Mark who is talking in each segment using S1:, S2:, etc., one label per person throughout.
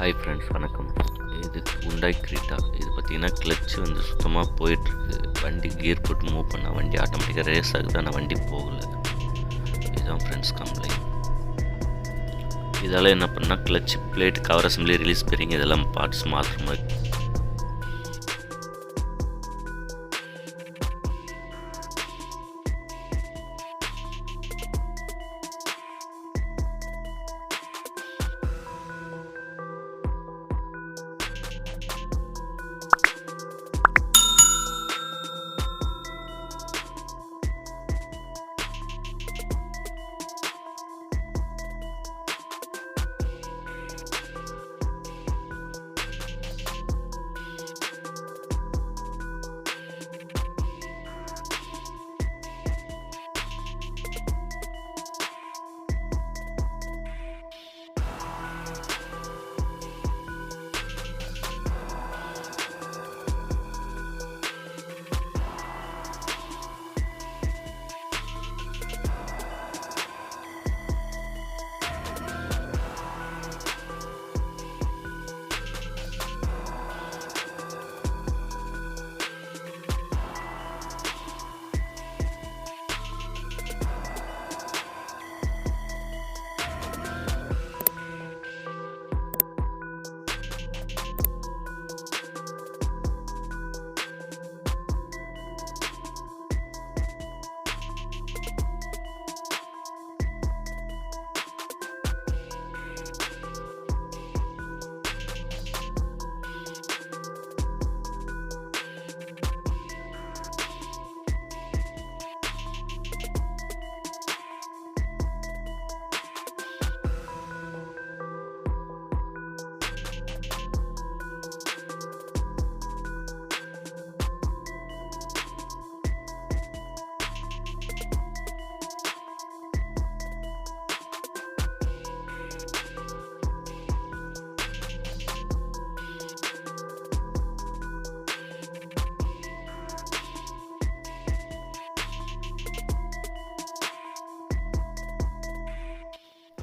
S1: Hi friends, வணக்கம். இது Hyundai creta. இது பார்த்திங்கன்னா கிளச்சு வந்து சுத்தமாக போயிட்டுருக்கு. வண்டி கியர் போட்டு மூவ் பண்ணால் வண்டி ஆட்டோமேட்டிக்காக ரேஸ் ஆகுது, ஆனால் வண்டி போகலை. இதுதான் ஃப்ரெண்ட்ஸ் கம்ப்ளைண்ட். இதால் என்ன பண்ணால் clutch plate, cover assembly, release bearing இதெல்லாம் பார்ட்ஸ் மாற்றுற மாதிரி.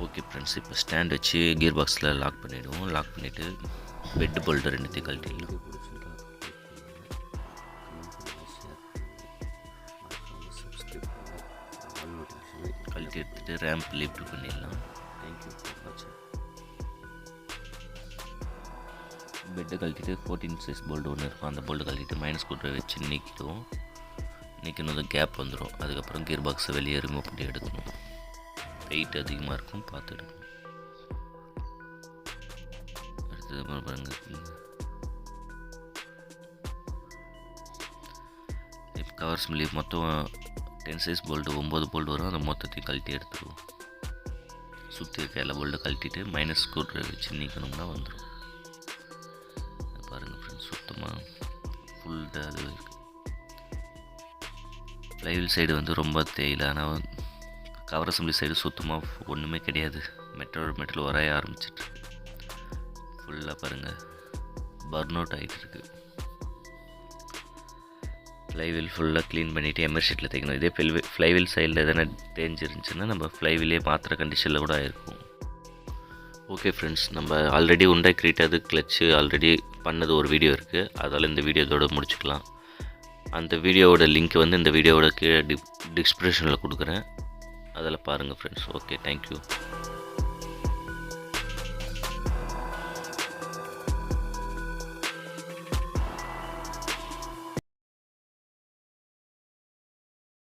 S1: ஓகே ஃப்ரெண்ட்ஸ், இப்போ ஸ்டாண்ட் வச்சு கியர் பாக்ஸில் லாக் பண்ணிவிடுவோம். லாக் பண்ணிவிட்டு பெட் போல்ட்டு ரெண்டுத்தையும் கழட்டிடலாம். கழட்டி எடுத்துகிட்டு ரேம்ப் லிஃப்ட் பண்ணிடலாம். தேங்க்யூ ஃபார் வாட்சிங். பெட்டை கழட்டிட்டு 14 சைஸ் போல்டு ஒன்று இருக்கும், அந்த போல்டு கழட்டிட்டு மைனஸ் ஸ்க்ரூ வச்சு நீக்கிடுவோம். நீக்கணும் கேப் வந்துடும். அதுக்கப்புறம் கியர் பாக்ஸை வெளியே ரிமூவ் பண்ணி எடுக்கணும். வெயிட் அதிகமாக இருக்கும், பார்த்து எடுக்கணும். அடுத்தது பாருங்க, இப்போ கவர் ஸ்மில்லி மொத்தம் 10 சைஸ் போல்டு 9 போல்டு வரும். அதை மொத்தத்தையும் கழட்டி எடுத்துருவோம். சுற்றி இருக்க எல்லா போல்டு கழட்டிட்டு மைனஸ் ஸ்க்ரூ வச்சு நீக்கணும்னா வந்துடும். பாருங்கள் ஃப்ரெண்ட்ஸ், சுத்தமாக ஃபுல் அது இருக்குது. ஃப்ளைவீல் சைடு வந்து ரொம்ப தேயிலை, ஆனால் கவர் அசம்பிளி சைடு சுத்தமாக ஒன்றுமே கிடையாது. மெட்டல் வரைய ஆரம்பிச்சிட்டு ஃபுல்லாக பாருங்கள் பர்ன் அவுட் ஆகிட்டு இருக்குது. ஃப்ளைவீல் ஃபுல்லாக க்ளீன் பண்ணிவிட்டு எம்ஆர் ஷீட்டில் தைக்கணும். இதே ஃப்ளைவீல் சைடில் எதனா டேஞ்ச் இருந்துச்சுன்னா நம்ம ஃப்ளைவீலே மாத்திர கண்டிஷனில் கூட ஆகிருக்கும். ஓகே ஃப்ரெண்ட்ஸ், நம்ம ஆல்ரெடி Hyundai creta அது கிளச்சு ஆல்ரெடி பண்ணது ஒரு வீடியோ இருக்குது. அதால் இந்த வீடியோ இதோட முடிச்சுக்கலாம். அந்த வீடியோவோட லிங்க் வந்து இந்த வீடியோவோட கீழே டிஸ்கிரிப்ஷனில் கொடுக்குறேன். அதில் பாருங்கள் ஃப்ரெண்ட்ஸ். Okay, thank you.